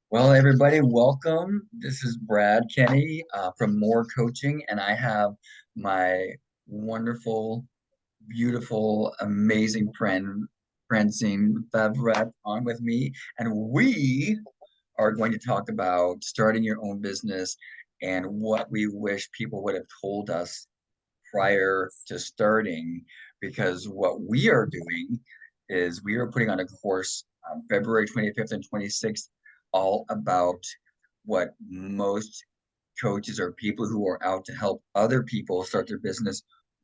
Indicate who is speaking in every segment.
Speaker 1: Well, everybody, welcome. This is Brad Kenny from More Coaching, and I have my wonderful, beautiful, amazing friend Francine and Brad on with me, and we are going to talk about starting your own business and what we wish people would have told us prior to starting. Because what we are doing is we are putting on a course February 25th and 26th, all about what most coaches or people who are out to help other people start their business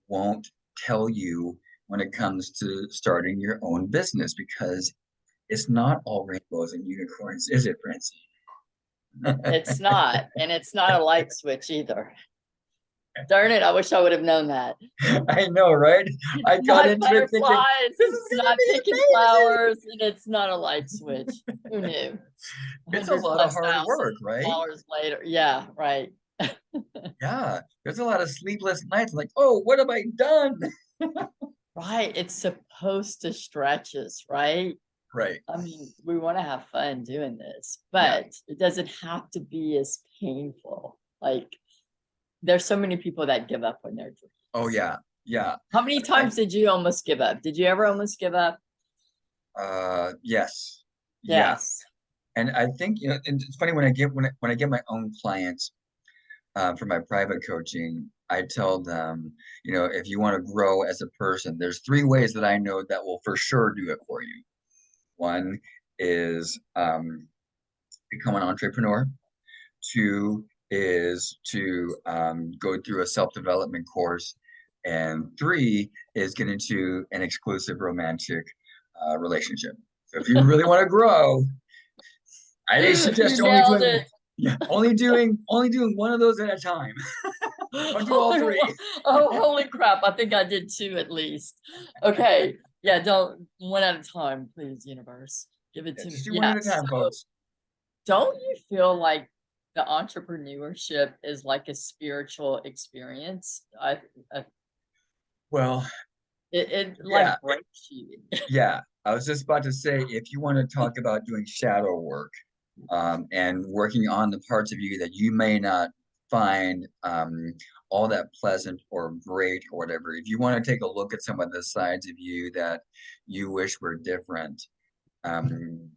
Speaker 1: won't tell you when it comes to starting your own business, because it's not all rainbows and unicorns, is it, Francine?
Speaker 2: It's not, and it's not a light switch either. Darn it, I wish I would have known that.
Speaker 1: I know, right?
Speaker 2: It's
Speaker 1: I got
Speaker 2: not
Speaker 1: into it thinking,
Speaker 2: butterflies,
Speaker 1: this is
Speaker 2: it's
Speaker 1: gonna
Speaker 2: not
Speaker 1: be
Speaker 2: picking
Speaker 1: amazing.
Speaker 2: flowers, and it's not a light switch. Who knew?
Speaker 1: It's a
Speaker 2: 100
Speaker 1: lot of
Speaker 2: plus
Speaker 1: hard work,
Speaker 2: thousand
Speaker 1: right?
Speaker 2: dollars later. Yeah, right.
Speaker 1: Yeah, there's a lot of sleepless nights like, oh, what have I done?
Speaker 2: Right. It's supposed to stretch us, right?
Speaker 1: Right.
Speaker 2: I mean, we want to have fun doing this,
Speaker 1: Yeah.
Speaker 2: but it doesn't have to be as painful. Like, there's so many people that give up on their
Speaker 1: Oh
Speaker 2: dreams.
Speaker 1: yeah. Yeah.
Speaker 2: How many
Speaker 1: I
Speaker 2: times did you almost give up? Did you ever almost give up?
Speaker 1: yes. Yeah.
Speaker 2: Yes.
Speaker 1: And I think, and it's funny when I get my own clients for my private coaching, I tell them, if you want to grow as a person, there's three ways that I know that will for sure do it for you. One is become an entrepreneur. Two is to go through a self-development course. And three is get into an exclusive romantic relationship. So if you really want to grow, I suggest
Speaker 2: You
Speaker 1: only
Speaker 2: nailed
Speaker 1: doing
Speaker 2: it.
Speaker 1: yeah, only doing one of those at a time. Don't do all three.
Speaker 2: Oh, holy crap. I think I did two at least. Okay. Yeah, don't one at a time, please, universe. Give it
Speaker 1: Yeah,
Speaker 2: to me.
Speaker 1: just do one at a
Speaker 2: Yes.
Speaker 1: time, folks.
Speaker 2: Don't you feel like the entrepreneurship is like a spiritual experience? I
Speaker 1: Well,
Speaker 2: it
Speaker 1: yeah,
Speaker 2: like breaks you.
Speaker 1: yeah. I was just about to say, if you want to talk about doing shadow work, and working on the parts of you that you may not find all that pleasant or great or whatever. If you want to take a look at some of the sides of you that you wish were different,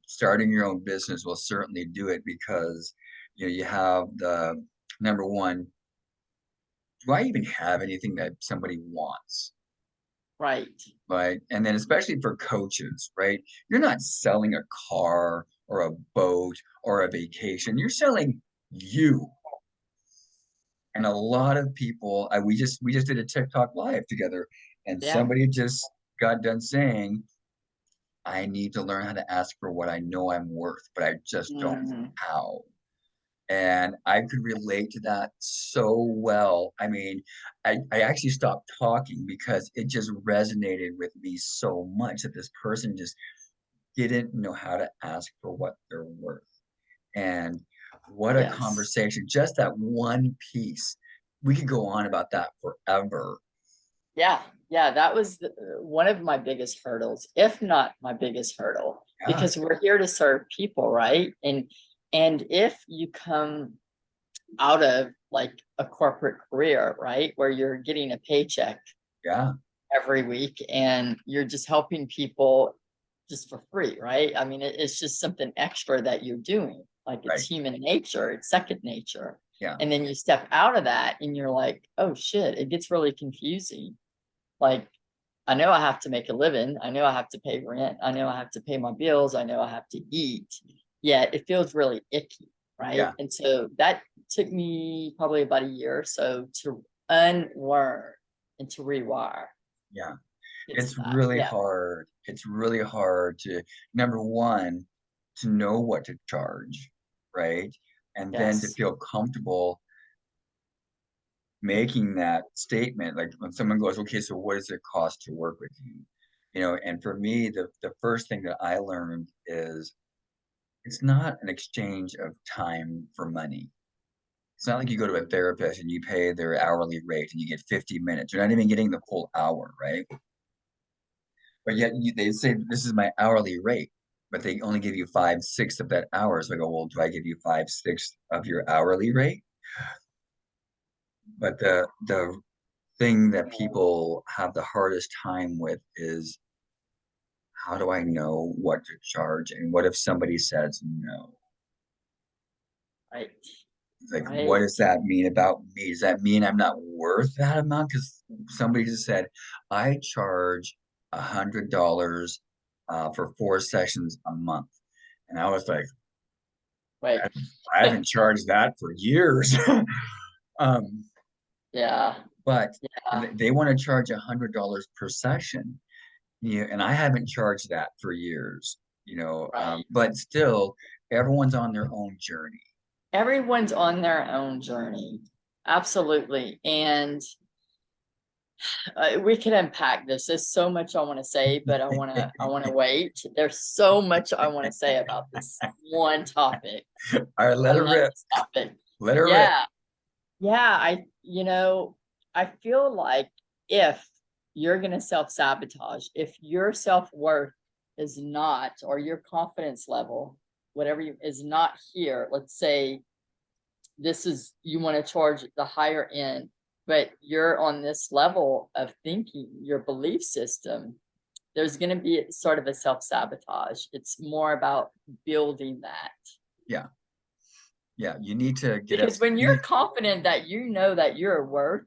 Speaker 1: starting your own business will certainly do it, because you have the number one, do I even have anything that somebody wants?
Speaker 2: Right.
Speaker 1: Right. And then especially for coaches, right? You're not selling a car or a boat or a vacation. You're selling you. And a lot of people, we just did a TikTok live together, and
Speaker 2: Yeah.
Speaker 1: somebody just got done saying, I need to learn how to ask for what I know I'm worth, but I just don't know
Speaker 2: Mhm.
Speaker 1: how. And I could relate to that so well. I mean, I actually stopped talking because it just resonated with me so much that this person just didn't know how to ask for what they're worth. And what a
Speaker 2: Yes.
Speaker 1: conversation, just that one piece. We could go on about that forever.
Speaker 2: Yeah, yeah, that was one of my biggest hurdles, if not my biggest hurdle,
Speaker 1: Yeah,
Speaker 2: because we're here to serve people, right? And if you come out of like a corporate career, right, where you're getting a paycheck
Speaker 1: yeah,
Speaker 2: every week and you're just helping people just for free, right? I mean, it's just something extra that you're doing. Like it's
Speaker 1: right.
Speaker 2: human nature, it's second nature.
Speaker 1: Yeah,
Speaker 2: And then you step out of that and you're like, oh shit, it gets really confusing. Like, I know I have to make a living. I know I have to pay rent. I know I have to pay my bills. I know I have to eat. Yet it feels really icky, right?
Speaker 1: yeah,
Speaker 2: And so that took me probably about a year or so to unlearn and to rewire.
Speaker 1: yeah.
Speaker 2: Get to
Speaker 1: It's
Speaker 2: that.
Speaker 1: really
Speaker 2: Yeah.
Speaker 1: hard. It's really hard to, number one, to know what to charge, right? And then to
Speaker 2: Yes.
Speaker 1: feel comfortable making that statement. Like when someone goes, okay, so what does it cost to work with you? And for me, the first thing that I learned is it's not an exchange of time for money. It's not like you go to a therapist and you pay their hourly rate and you get 50 minutes. You're not even getting the full hour, right? But yet they say this is my hourly rate. but they only give you 5/6 of that hour. So I go, well, do I give you 5/6 of your hourly rate? But the thing that people have the hardest time with is how do I know what to charge? And what if somebody says no?
Speaker 2: Right.
Speaker 1: It's like, what
Speaker 2: Right.
Speaker 1: does that mean about me? Does that mean I'm not worth that amount? Because somebody just said, I charge $100 for 4 sessions a month. And I was like,
Speaker 2: Wait.
Speaker 1: I haven't charged that for years. um,
Speaker 2: Yeah.
Speaker 1: but
Speaker 2: Yeah.
Speaker 1: they want to charge $100 per session. Yeah, and I haven't charged that for years,
Speaker 2: Right.
Speaker 1: but still, everyone's on their own journey.
Speaker 2: Everyone's on their own journey. Absolutely. And we can unpack this. There's so much I want to say, but I want to wait. There's so much I want to say about this one topic.
Speaker 1: All right,
Speaker 2: I
Speaker 1: let her
Speaker 2: love
Speaker 1: rip.
Speaker 2: this topic.
Speaker 1: Let her rip.
Speaker 2: Yeah. Yeah. I feel like if you're going to self-sabotage, if your self-worth is not, or your confidence level, whatever is not here, let's say you want to charge the higher end, but you're on this level of thinking, your belief system, there's going to be sort of a self-sabotage. It's more about building that.
Speaker 1: Yeah, yeah. You need to get up.
Speaker 2: Because when you're confident that you know that you're worth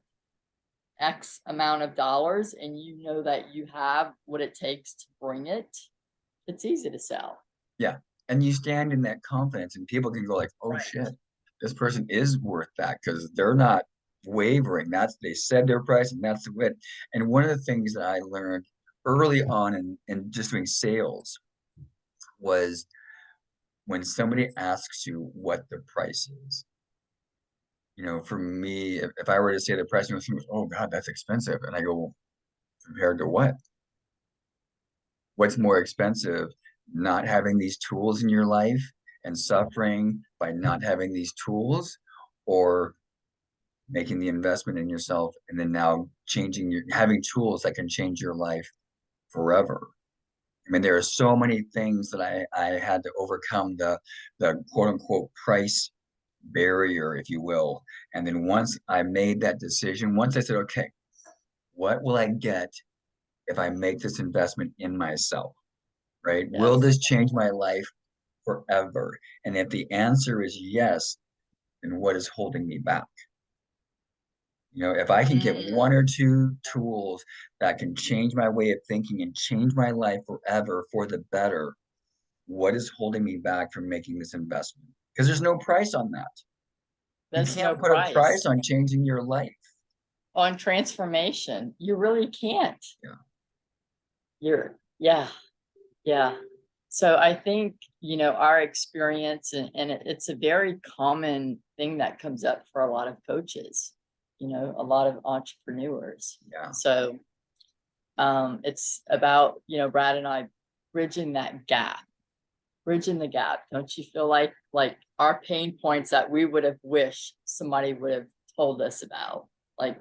Speaker 2: X amount of dollars and you know that you have what it takes to bring it, it's easy to sell.
Speaker 1: Yeah, and you stand in that confidence, and people can go like, "Oh
Speaker 2: Right.
Speaker 1: shit, this person is worth that," because they're not wavering. They said their price, and that's it. And one of the things that I learned early on in just doing sales was when somebody asks you what the price is. For me, if I were to say the price, and someone goes, "Oh God, that's expensive," and I go, well, compared to what? What's more expensive? Not having these tools in your life and suffering by not having these tools, or making the investment in yourself and then now having tools that can change your life forever. I mean, there are so many things that I had to overcome the quote unquote price barrier, if you will. And then once I made that decision, once I said, okay, what will I get if I make this investment in myself? Right? Will
Speaker 2: Yes.
Speaker 1: this change my life forever? And if the answer is yes, then what is holding me back? If I can get one
Speaker 2: Mm,
Speaker 1: or two tools that can change my way of thinking and change my life forever for the better, what is holding me back from making this investment? Because there's no price on that. You
Speaker 2: there's no
Speaker 1: can't put a
Speaker 2: price
Speaker 1: price on changing your life.
Speaker 2: on transformation. You really can't.
Speaker 1: Yeah.
Speaker 2: Yeah, yeah. So I think, our experience, and it's a very common thing that comes up for a lot of coaches, a lot of entrepreneurs.
Speaker 1: Yeah.
Speaker 2: So it's about, Brad and I bridging that gap, bridging the gap. Don't you feel like our pain points that we would have wished somebody would have told us about? Like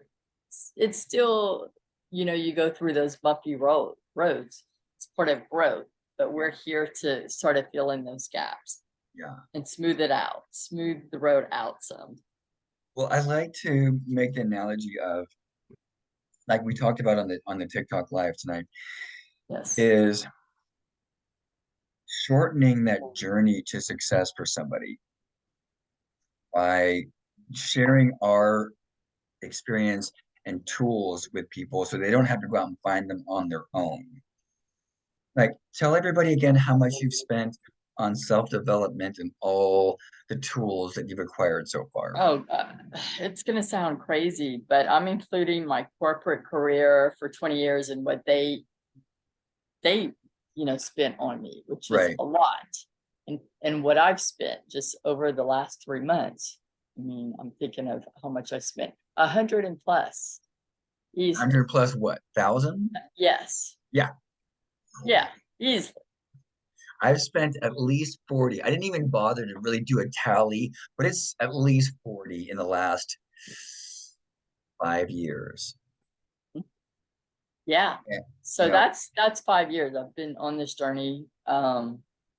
Speaker 2: it's still, you go through those bumpy roads. It's part of growth, but we're here to sort of fill in those gaps
Speaker 1: Yeah.
Speaker 2: and smooth the road out some.
Speaker 1: Well, I like to make the analogy of, like we talked about on the TikTok live tonight,
Speaker 2: Yes.
Speaker 1: is shortening that journey to success for somebody by sharing our experience and tools with people so they don't have to go out and find them on their own. Like, tell everybody again how much you've spent on self-development and all the tools that you've acquired so far.
Speaker 2: Oh, it's going to sound crazy, but I'm including my corporate career for 20 years and what they spent on me, which is
Speaker 1: Right.
Speaker 2: a lot. And what I've spent just over the last 3 months. I mean, I'm thinking of how much I spent. 100 and plus, easily.
Speaker 1: 100 plus what? 1,000?
Speaker 2: Yes.
Speaker 1: Yeah.
Speaker 2: Yeah, easily.
Speaker 1: I've spent at least 40. I didn't even bother to really do a tally, but it's at least 40 in the last 5 years.
Speaker 2: Yeah.
Speaker 1: Yeah.
Speaker 2: So that's 5 years I've been on this journey.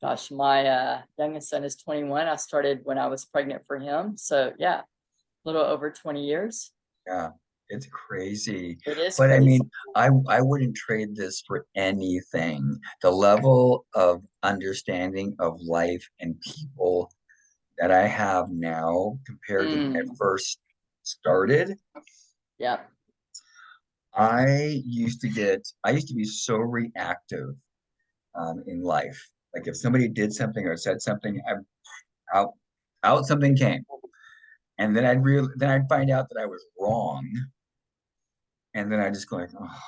Speaker 2: Gosh, my youngest son is 21. I started when I was pregnant for him. So yeah, a little over 20 years.
Speaker 1: Yeah, it's crazy.
Speaker 2: It is
Speaker 1: But I
Speaker 2: crazy.
Speaker 1: mean, I wouldn't trade this for anything. The level of understanding of life and people that I have now compared to when I
Speaker 2: Mm,
Speaker 1: first started,
Speaker 2: yeah.
Speaker 1: I used to be so reactive in life. Like if somebody did something or said something, I out out something came. And then I'd find out that I was wrong. And then I just go like, oh,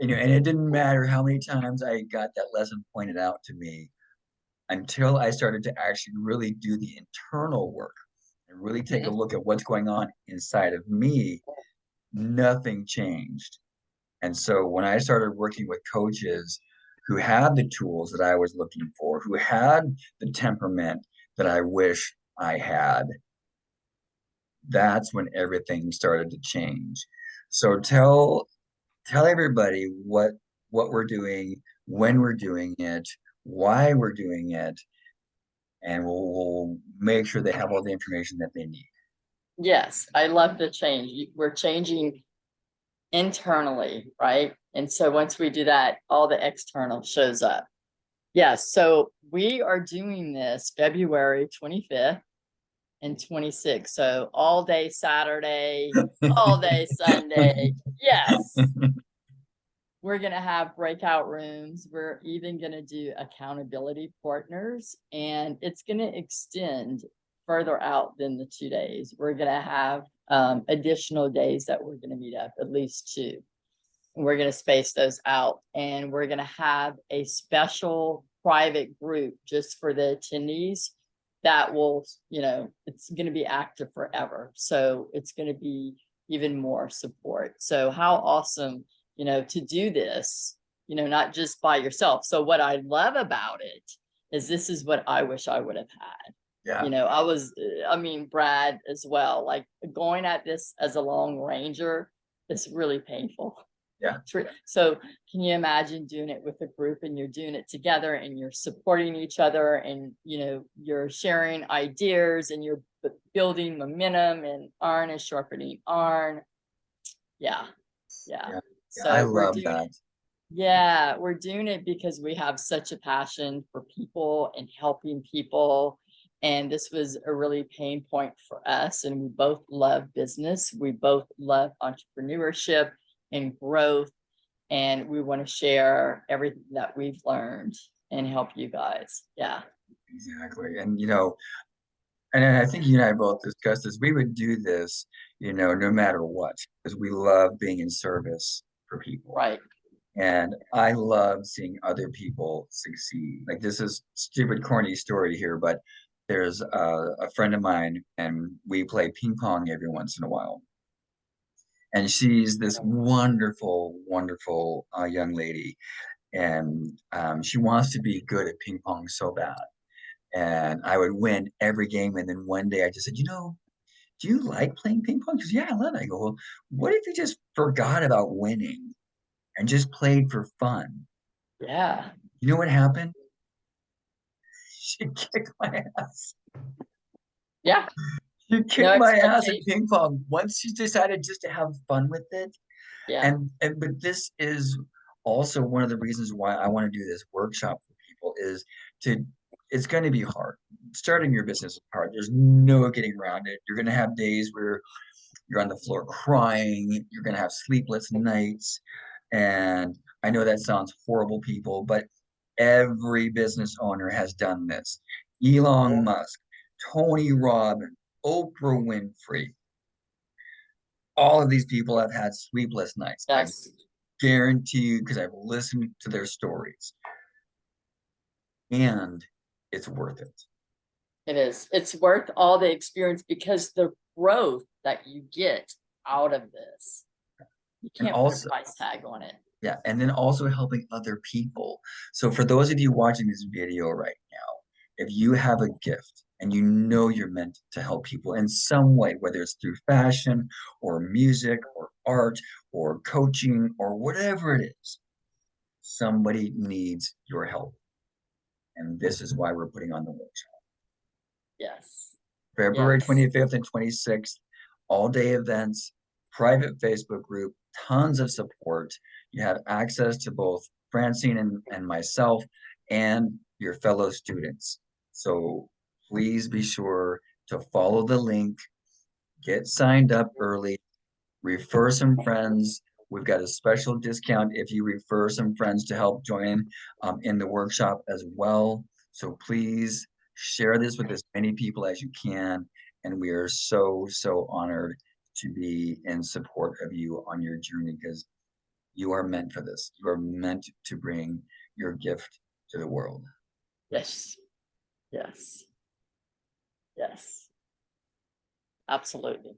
Speaker 1: and it didn't matter how many times I got that lesson pointed out to me until I started to actually really do the internal work and really take a
Speaker 2: Mhm.
Speaker 1: look at what's going on inside of me. Nothing changed. And so when I started working with coaches who had the tools that I was looking for, who had the temperament that I wish I had, that's when everything started to change. So tell everybody what we're doing, when we're doing it, why we're doing it, and we'll make sure they have all the information that they need.
Speaker 2: Yes, I love the change. We're changing internally, right? And so once we do that, all the external shows up. Yes, so we are doing this February 25th and 26th. So all day Saturday, all day Sunday. Yes. We're going to have breakout rooms. We're even going to do accountability partners, and it's going to extend further out than the 2 days. We're going to have additional days that we're going to meet up, at least two. And we're going to space those out, and we're going to have a special private group just for the attendees that will, it's going to be active forever. So it's going to be even more support. So how awesome, to do this, not just by yourself. So what I love about it is this is what I wish I would have had.
Speaker 1: Yeah,
Speaker 2: I mean, Brad as well, like going at this as a long ranger, it's really painful.
Speaker 1: yeah,
Speaker 2: So can you imagine doing it with a group and you're doing it together and you're supporting each other and you're sharing ideas and you're building momentum and iron is sharpening iron. Yeah. Yeah.
Speaker 1: yeah, yeah. I
Speaker 2: So we're
Speaker 1: love
Speaker 2: doing
Speaker 1: that.
Speaker 2: it. Yeah, we're doing it because we have such a passion for people and helping people. And this was a really pain point for us. And we both love business. We both love entrepreneurship and growth. And we want to share everything that we've learned and help you guys. Yeah.
Speaker 1: Exactly. And I think you and I both discussed this. We would do this, no matter what, because we love being in service for people.
Speaker 2: Right.
Speaker 1: And I love seeing other people succeed. Like this is stupid, corny story here, but there's a friend of mine, and we play ping pong every once in a while. And she's this wonderful, wonderful young lady, and she wants to be good at ping pong so bad. And I would win every game. And then one day I just said, do you like playing ping pong? She goes, yeah, I love it. I go, well, what if you just forgot about winning and just played for fun?
Speaker 2: Yeah.
Speaker 1: You know what happened? She kicked my ass.
Speaker 2: Yeah.
Speaker 1: She
Speaker 2: No
Speaker 1: kicked my ass at
Speaker 2: expectation.
Speaker 1: ping pong once she decided just to have fun with it.
Speaker 2: Yeah.
Speaker 1: And but this is also one of the reasons why I want to do this workshop for people is to it's going to be hard. Starting your business is hard. There's no getting around it. You're going to have days where you're on the floor crying. You're going to have sleepless nights. And I know that sounds horrible, people, but every business owner has done this. Elon Musk, Tony Robbins, Oprah Winfrey, all of these people have had sleepless nights. I
Speaker 2: Yes.
Speaker 1: guarantee you, because I've listened to their stories, and it's worth it.
Speaker 2: It is. It's worth all the experience because the growth that you get out of this, you
Speaker 1: And
Speaker 2: can't put a
Speaker 1: also,
Speaker 2: price tag on it.
Speaker 1: yeah, and then also helping other people. So for those of you watching this video right now, if you have a gift and you know you're meant to help people in some way, whether it's through fashion or music or art or coaching or whatever it is, somebody needs your help. And this is why we're putting on the workshop.
Speaker 2: Yes.
Speaker 1: February
Speaker 2: Yes.
Speaker 1: 25th and 26th, all day events, private Facebook group, tons of support. You have access to both Francine and myself and your fellow students. So please be sure to follow the link, get signed up early, refer some friends. We've got a special discount if you refer some friends to help join in the workshop as well. So please share this with as many people as you can. And we are so, so honored to be in support of you on your journey because you are meant for this. You are meant to bring your gift to the world.
Speaker 2: Yes. Yes. Yes. Absolutely.